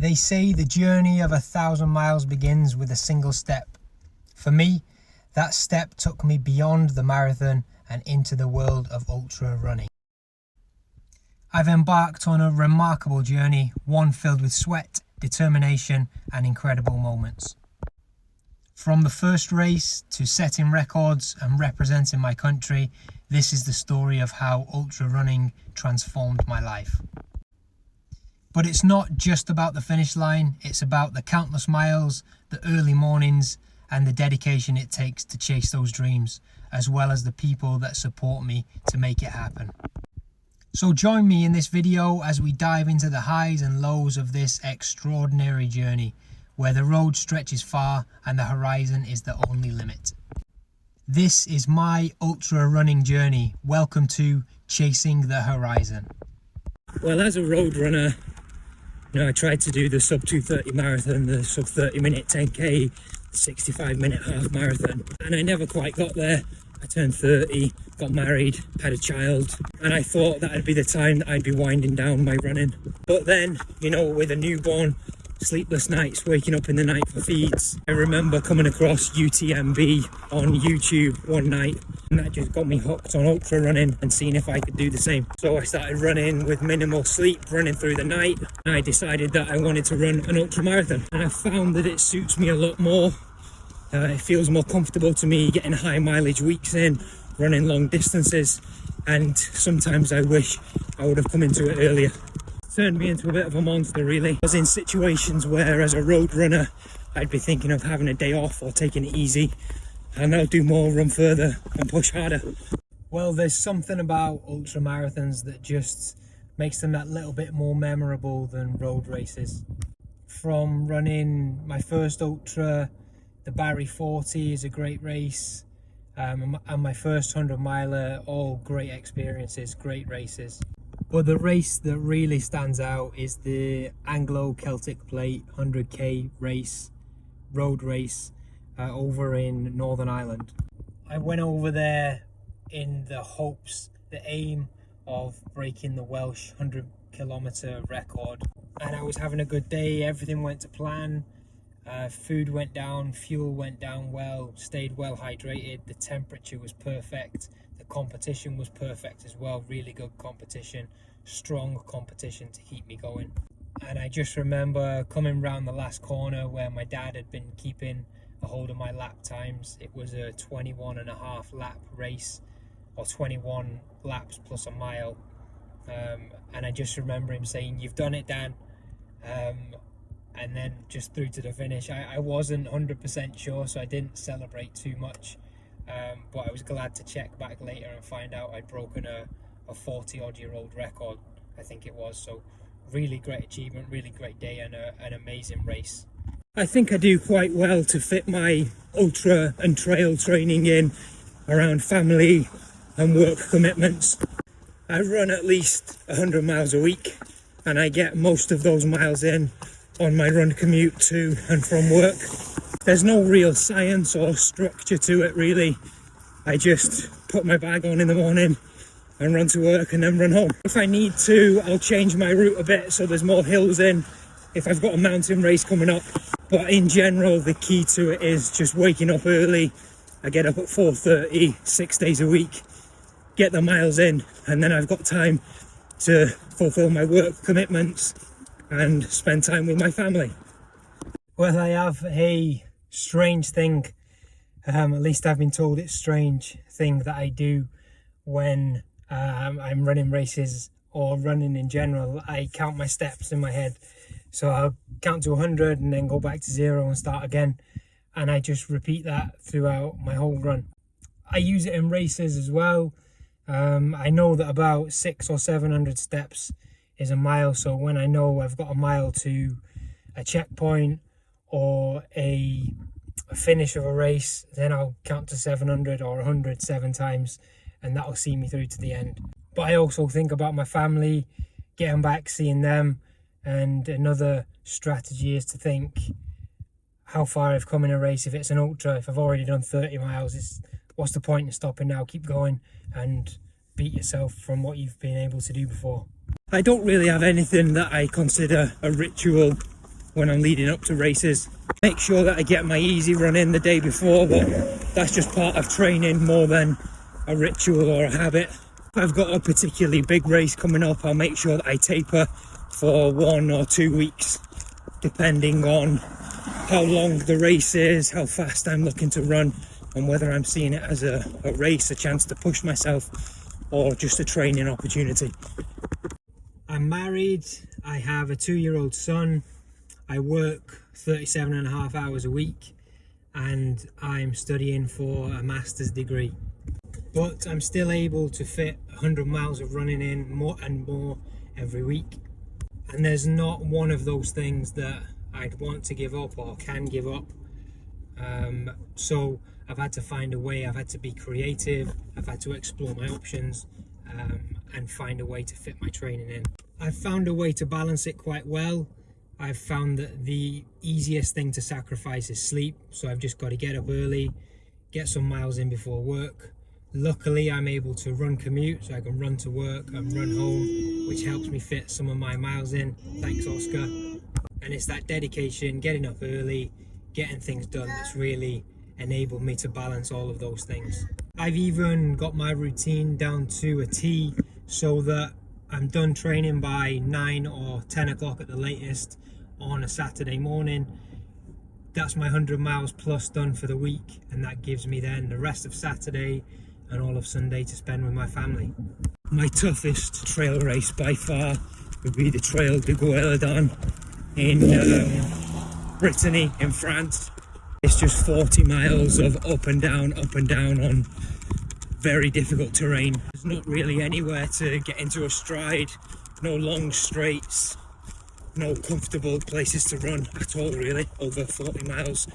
They say the journey of 1,000 miles begins with a single step. For me, that step took me beyond the marathon and into the world of ultra running. I've embarked on a remarkable journey, one filled with sweat, determination and incredible moments. From the first race to setting records and representing my country, this is the story of how ultra running transformed my life. But it's not just about the finish line, it's about the countless miles, the early mornings, and the dedication it takes to chase those dreams, as well as the people that support me to make it happen. So join me in this video as we dive into the highs and lows of this extraordinary journey, where the road stretches far and the horizon is the only limit. This is my ultra running journey. Welcome to Chasing the Horizon. Well, as a road runner, I tried to do the sub 2:30 marathon, the sub 30 minute 10k, 65 minute half marathon, and I never quite got there. I turned 30, got married, had a child, and I thought that'd be the time that I'd be winding down my running. But then, with a newborn, sleepless nights, waking up in the night for feeds. I remember coming across UTMB on YouTube one night, and that just got me hooked on ultra running and seeing if I could do the same. So I started running with minimal sleep, running through the night, and I decided that I wanted to run an ultra marathon. And I found that it suits me a lot more. It feels more comfortable to me, getting high mileage weeks in, running long distances, and sometimes I wish I would have come into it earlier. Turned me into a bit of a monster, really. I was in situations where, as a road runner, I'd be thinking of having a day off or taking it easy, and I'll do more, run further and push harder. Well, there's something about ultra marathons that just makes them that little bit more memorable than road races. From running my first ultra, the Barry 40 is a great race, and my first 100 miler, all great experiences, great races. But the race that really stands out is the Anglo-Celtic Plate 100k race, road race, over in Northern Ireland. I went over there in the hopes, the aim of breaking the Welsh 100-kilometre record. And I was having a good day, everything went to plan. Food went down, fuel went down well, stayed well hydrated, the temperature was perfect, the competition was perfect as well, really good competition, strong competition to keep me going. And I just remember coming round the last corner where my dad had been keeping a hold of my lap times. It was a 21.5 lap race, or 21 laps plus a mile, and I just remember him saying, "You've done it, Dan." And then just through to the finish. I wasn't 100% sure, so I didn't celebrate too much, but I was glad to check back later and find out I'd broken a 40-odd-year-old record, I think it was. So really great achievement, really great day, and an amazing race. I think I do quite well to fit my ultra and trail training in around family and work commitments. I run at least 100 miles a week, and I get most of those miles in on my run commute to and from work. There's no real science or structure to it, really. I just put my bag on in the morning and run to work and then run home. If I need to, I'll change my route a bit so there's more hills in if I've got a mountain race coming up. But in general, the key to it is just waking up early. I get up at 4:30, 6 days a week, get the miles in, and then I've got time to fulfill my work commitments and spend time with my family. Well, I have a strange thing, at least I've been told it's strange thing that I do when I'm running races or running in general. I count my steps in my head. So I'll count to 100 and then go back to 0 and start again. And I just repeat that throughout my whole run. I use it in races as well. I know that about 600 or 700 steps is a mile, so when I know I've got a mile to a checkpoint or a finish of a race, then I'll count to 700 or 100 7 times, and that'll see me through to the end. But I also think about my family, getting back, seeing them, and another strategy is to think how far I've come in a race. If it's an ultra, if I've already done 30 miles, what's the point in stopping now? Keep going and beat yourself from what you've been able to do before. I don't really have anything that I consider a ritual when I'm leading up to races. Make sure that I get my easy run in the day before, but that's just part of training more than a ritual or a habit. If I've got a particularly big race coming up, I'll make sure that I taper for 1 or 2 weeks, depending on how long the race is, how fast I'm looking to run, and whether I'm seeing it as a race, a chance to push myself, or just a training opportunity. I'm married, I have a 2-year-old son, I work 37.5 hours a week, and I'm studying for a master's degree. But I'm still able to fit 100 miles of running in, more and more every week. And there's not one of those things that I'd want to give up or can give up. So I've had to find a way, I've had to be creative, I've had to explore my options and find a way to fit my training in. I've found a way to balance it quite well. I've found that the easiest thing to sacrifice is sleep, so I've just got to get up early, get some miles in before work. Luckily, I'm able to run commute, so I can run to work and run home, which helps me fit some of my miles in. Thanks, Oscar. And it's that dedication, getting up early, getting things done that's really enabled me to balance all of those things. I've even got my routine down to a T, so that I'm done training by 9 or 10 o'clock at the latest on a Saturday morning. That's my 100 miles plus done for the week, and that gives me then the rest of Saturday and all of Sunday to spend with my family. My toughest trail race by far would be the Trail de Goélandon in Brittany in France. It's just 40 miles of up and down on very difficult terrain. There's not really anywhere to get into a stride, no long straights, no comfortable places to run at all really. Over 40 miles,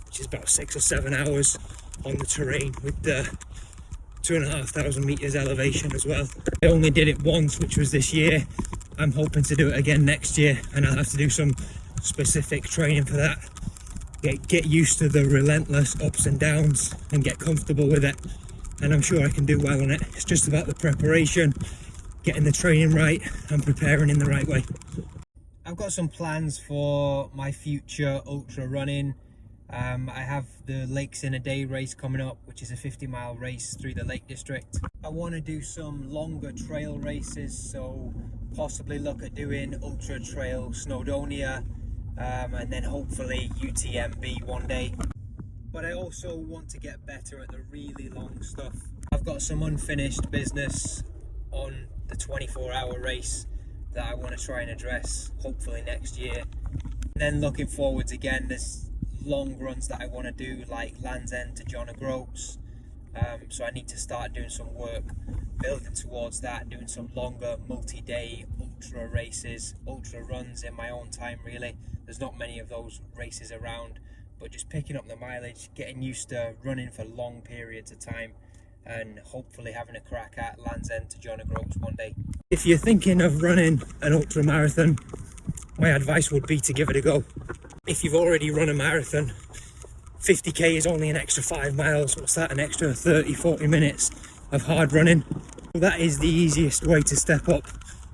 which is about 6 or 7 hours on the terrain with the 2,500 meters elevation as well. I only did it once, which was this year. I'm hoping to do it again next year, and I'll have to do some specific training for that. Get used to the relentless ups and downs and get comfortable with it, and I'm sure I can do well on it. It's just about the preparation, getting the training right and preparing in the right way. I've got some plans for my future ultra running. I have the Lakes in a Day race coming up, which is a 50-mile race through the Lake District. I want to do some longer trail races, so possibly look at doing Ultra Trail Snowdonia, and then hopefully UTMB one day. But I also want to get better at the really long stuff. I've got some unfinished business on the 24-hour race that I want to try and address hopefully next year. And then looking forwards again, there's long runs that I want to do, like Land's End to John O'Groats. So I need to start doing some work building towards that, doing some longer multi-day ultra races, ultra runs in my own time really. There's not many of those races around, but just picking up the mileage, getting used to running for long periods of time, and hopefully having a crack at Land's End to John O'Groats one day. If you're thinking of running an ultra marathon, my advice would be to give it a go. If you've already run a marathon, 50k is only an extra 5 miles. What's that, an extra 30-40 minutes of hard running? That is the easiest way to step up.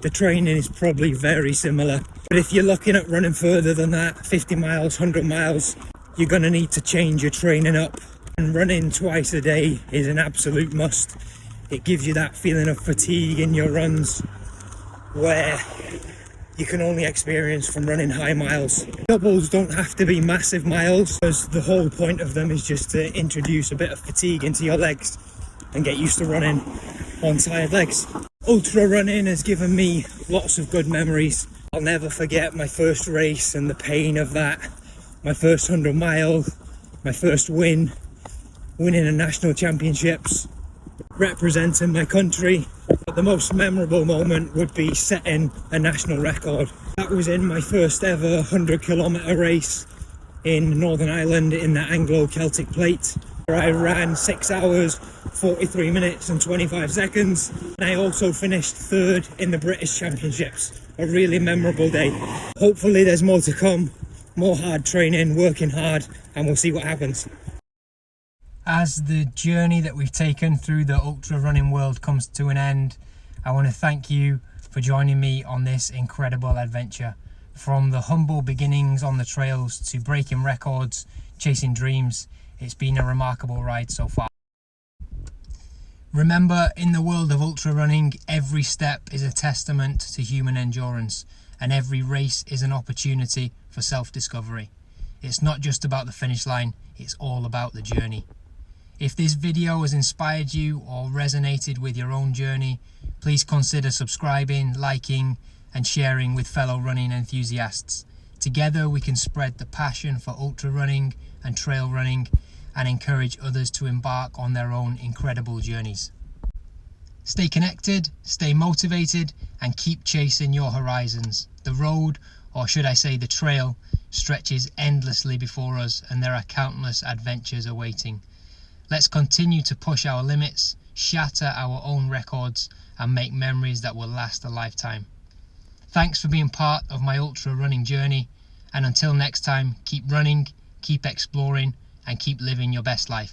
The training is probably very similar, but if you're looking at running further than that, 50 miles, 100 miles, you're going to need to change your training up. And running twice a day is an absolute must. It gives you that feeling of fatigue in your runs where you can only experience from running high miles. Doubles don't have to be massive miles, because the whole point of them is just to introduce a bit of fatigue into your legs and get used to running on tired legs. Ultra running has given me lots of good memories. I'll never forget my first race and the pain of that. My first 100 mile, my first win, winning a national championships, representing my country. But the most memorable moment would be setting a national record. That was in my first ever 100-kilometre race in Northern Ireland in the Anglo-Celtic Plate, where I ran 6 hours, 43 minutes and 25 seconds. And I also finished third in the British Championships. A really memorable day. Hopefully there's more to come, more hard training, working hard, and we'll see what happens. As the journey that we've taken through the ultra running world comes to an end, I want to thank you for joining me on this incredible adventure. From the humble beginnings on the trails to breaking records, chasing dreams, it's been a remarkable ride so far. Remember, in the world of ultra running, every step is a testament to human endurance, and every race is an opportunity for self-discovery. It's not just about the finish line, it's all about the journey. If this video has inspired you or resonated with your own journey, please consider subscribing, liking, and sharing with fellow running enthusiasts. Together we can spread the passion for ultra running and trail running and encourage others to embark on their own incredible journeys. Stay connected, stay motivated, and keep chasing your horizons. The road, or should I say the trail, stretches endlessly before us, and there are countless adventures awaiting. Let's continue to push our limits, shatter our own records, and make memories that will last a lifetime. Thanks for being part of my ultra running journey, and until next time, keep running, keep exploring, and keep living your best life.